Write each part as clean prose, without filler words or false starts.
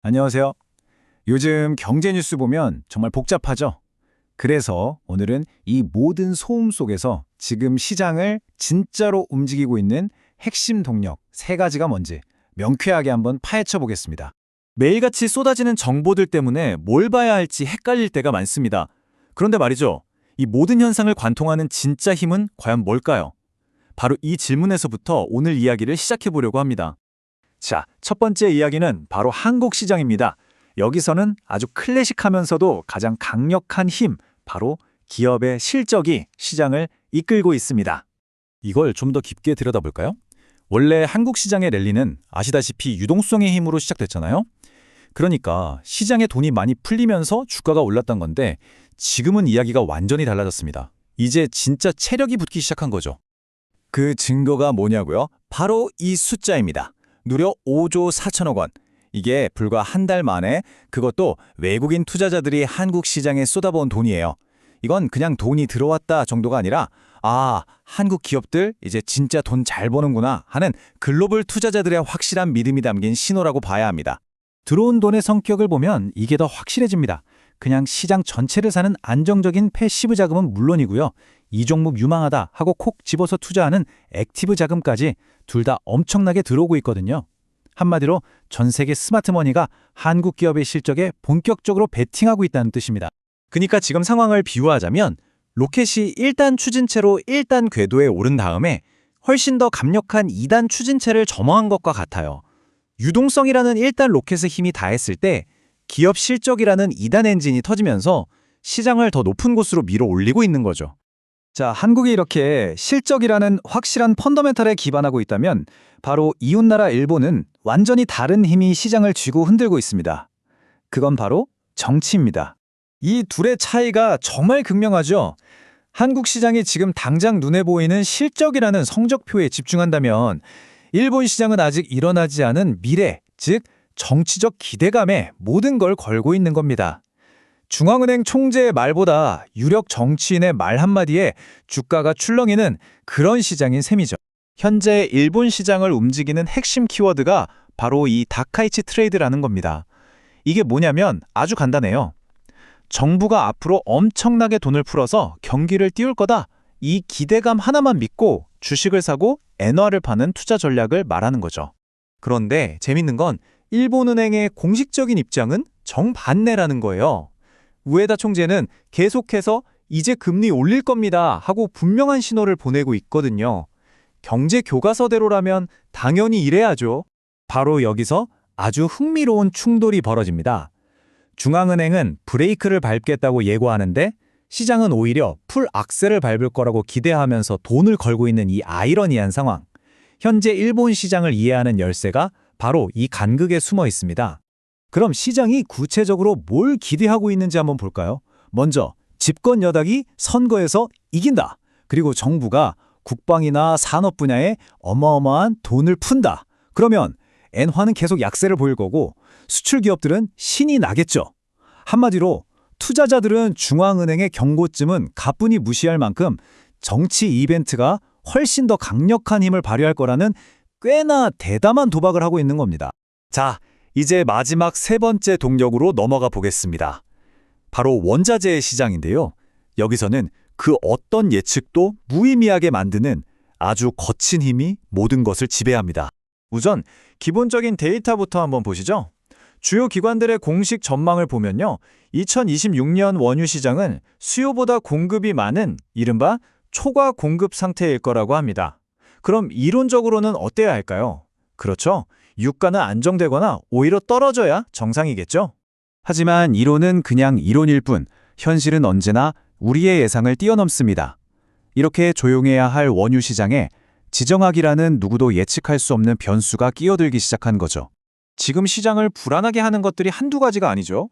안녕하세요. 요즘 경제 뉴스 보면 정말 복잡하죠? 그래서 오늘은 이 모든 소음 속에서 지금 시장을 진짜로 움직이고 있는 핵심 동력 세 가지가 뭔지 명쾌하게 한번 파헤쳐 보겠습니다. 매일같이 쏟아지는 정보들 때문에 뭘 봐야 할지 헷갈릴 때가 많습니다. 그런데 말이죠. 이 모든 현상을 관통하는 진짜 힘은 과연 뭘까요? 바로 이 질문에서부터 오늘 이야기를 시작해 보려고 합니다. 자, 첫 번째 이야기는 바로 한국 시장입니다. 여기서는 아주 클래식하면서도 가장 강력한 힘, 바로 기업의 실적이 시장을 이끌고 있습니다. 이걸 좀 더 깊게 들여다볼까요? 원래 한국 시장의 랠리는 아시다시피 유동성의 힘으로 시작됐잖아요. 그러니까 시장에 돈이 많이 풀리면서 주가가 올랐던 건데 지금은 이야기가 완전히 달라졌습니다. 이제 진짜 체력이 붙기 시작한 거죠. 그 증거가 뭐냐고요? 바로 이 숫자입니다. 무려 5조 4천억 원. 이게 불과 한 달 만에 그것도 외국인 투자자들이 한국 시장에 쏟아부은 돈이에요. 이건 그냥 돈이 들어왔다 정도가 아니라 한국 기업들 이제 진짜 돈 잘 버는구나 하는 글로벌 투자자들의 확실한 믿음이 담긴 신호라고 봐야 합니다. 들어온 돈의 성격을 보면 이게 더 확실해집니다. 그냥 시장 전체를 사는 안정적인 패시브 자금은 물론이고요. 이 종목 유망하다 하고 콕 집어서 투자하는 액티브 자금까지 둘 다 엄청나게 들어오고 있거든요. 한마디로 전 세계 스마트머니가 한국 기업의 실적에 본격적으로 베팅하고 있다는 뜻입니다. 그러니까 지금 상황을 비유하자면 로켓이 1단 추진체로 1단 궤도에 오른 다음에 훨씬 더 강력한 2단 추진체를 점화한 것과 같아요. 유동성이라는 1단 로켓의 힘이 다했을 때 기업 실적이라는 2단 엔진이 터지면서 시장을 더 높은 곳으로 밀어 올리고 있는 거죠. 자, 한국이 이렇게 실적이라는 확실한 펀더멘털에 기반하고 있다면 바로 이웃나라 일본은 완전히 다른 힘이 시장을 쥐고 흔들고 있습니다. 그건 바로 정치입니다. 이 둘의 차이가 정말 극명하죠. 한국 시장이 지금 당장 눈에 보이는 실적이라는 성적표에 집중한다면 일본 시장은 아직 일어나지 않은 미래, 즉 정치적 기대감에 모든 걸 걸고 있는 겁니다. 중앙은행 총재의 말보다 유력 정치인의 말 한마디에 주가가 출렁이는 그런 시장인 셈이죠. 현재 일본 시장을 움직이는 핵심 키워드가 바로 이 다카이치 트레이드라는 겁니다. 이게 뭐냐면 아주 간단해요. 정부가 앞으로 엄청나게 돈을 풀어서 경기를 띄울 거다. 이 기대감 하나만 믿고 주식을 사고 엔화를 파는 투자 전략을 말하는 거죠. 그런데 재밌는 건 일본은행의 공식적인 입장은 정반대라는 거예요. 우에다 총재는 계속해서 이제 금리 올릴 겁니다 하고 분명한 신호를 보내고 있거든요. 경제 교과서대로라면 당연히 이래야죠. 바로 여기서 아주 흥미로운 충돌이 벌어집니다. 중앙은행은 브레이크를 밟겠다고 예고하는데 시장은 오히려 풀 악셀을 밟을 거라고 기대하면서 돈을 걸고 있는 이 아이러니한 상황. 현재 일본 시장을 이해하는 열쇠가 바로 이 간극에 숨어 있습니다. 그럼 시장이 구체적으로 뭘 기대하고 있는지 한번 볼까요? 먼저 집권 여당이 선거에서 이긴다. 그리고 정부가 국방이나 산업 분야에 어마어마한 돈을 푼다. 그러면 엔화는 계속 약세를 보일 거고 수출 기업들은 신이 나겠죠. 한마디로 투자자들은 중앙은행의 경고쯤은 가뿐히 무시할 만큼 정치 이벤트가 훨씬 더 강력한 힘을 발휘할 거라는 꽤나 대담한 도박을 하고 있는 겁니다. 자, 이제 마지막 세 번째 동력으로 넘어가 보겠습니다. 바로 원자재의 시장인데요. 여기서는 그 어떤 예측도 무의미하게 만드는 아주 거친 힘이 모든 것을 지배합니다. 우선 기본적인 데이터부터 한번 보시죠. 주요 기관들의 공식 전망을 보면요. 2026년 원유 시장은 수요보다 공급이 많은 이른바 초과 공급 상태일 거라고 합니다. 그럼 이론적으로는 어때야 할까요? 그렇죠. 유가는 안정되거나 오히려 떨어져야 정상이겠죠. 하지만 이론은 그냥 이론일 뿐 현실은 언제나 우리의 예상을 뛰어넘습니다. 이렇게 조용해야 할 원유 시장에 지정학이라는 누구도 예측할 수 없는 변수가 끼어들기 시작한 거죠. 지금 시장을 불안하게 하는 것들이 한두 가지가 아니죠.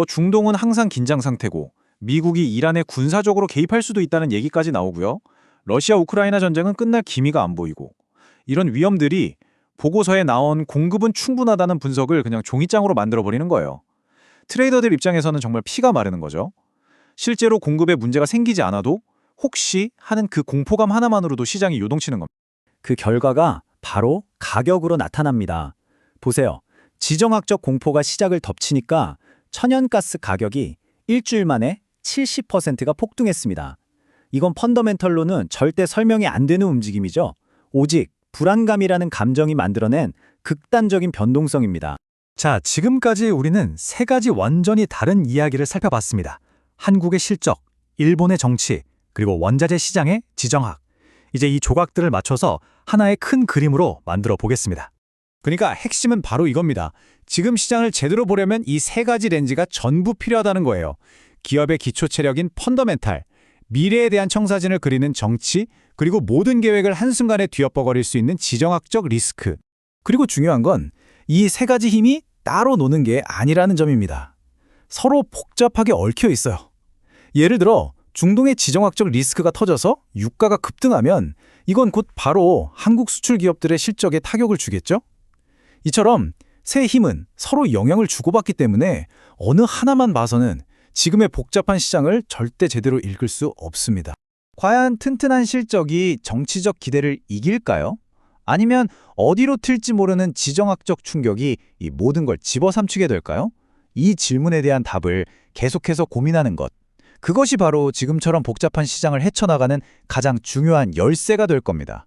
중동은 항상 긴장 상태고 미국이 이란에 군사적으로 개입할 수도 있다는 얘기까지 나오고요. 러시아 우크라이나 전쟁은 끝날 기미가 안 보이고 이런 위험들이 보고서에 나온 공급은 충분하다는 분석을 그냥 종이장으로 만들어버리는 거예요. 트레이더들 입장에서는 정말 피가 마르는 거죠. 실제로 공급에 문제가 생기지 않아도 혹시 하는 그 공포감 하나만으로도 시장이 요동치는 겁니다. 그 결과가 바로 가격으로 나타납니다. 보세요. 지정학적 공포가 시작을 덮치니까 천연가스 가격이 일주일 만에 70%가 폭등했습니다. 이건 펀더멘털로는 절대 설명이 안 되는 움직임이죠. 오직 불안감이라는 감정이 만들어낸 극단적인 변동성입니다. 자, 지금까지 우리는 세 가지 완전히 다른 이야기를 살펴봤습니다. 한국의 실적, 일본의 정치, 그리고 원자재 시장의 지정학. 이제 이 조각들을 맞춰서 하나의 큰 그림으로 만들어 보겠습니다. 그러니까 핵심은 바로 이겁니다. 지금 시장을 제대로 보려면 이 세 가지 렌즈가 전부 필요하다는 거예요. 기업의 기초 체력인 펀더멘탈, 미래에 대한 청사진을 그리는 정치, 그리고 모든 계획을 한순간에 뒤엎어버릴 수 있는 지정학적 리스크. 그리고 중요한 건 이 세 가지 힘이 따로 노는 게 아니라는 점입니다. 서로 복잡하게 얽혀 있어요. 예를 들어 중동의 지정학적 리스크가 터져서 유가가 급등하면 이건 곧 바로 한국 수출 기업들의 실적에 타격을 주겠죠? 이처럼 세 힘은 서로 영향을 주고받기 때문에 어느 하나만 봐서는 지금의 복잡한 시장을 절대 제대로 읽을 수 없습니다. 과연 튼튼한 실적이 정치적 기대를 이길까요? 아니면 어디로 튈지 모르는 지정학적 충격이 이 모든 걸 집어삼키게 될까요? 이 질문에 대한 답을 계속해서 고민하는 것. 그것이 바로 지금처럼 복잡한 시장을 헤쳐나가는 가장 중요한 열쇠가 될 겁니다.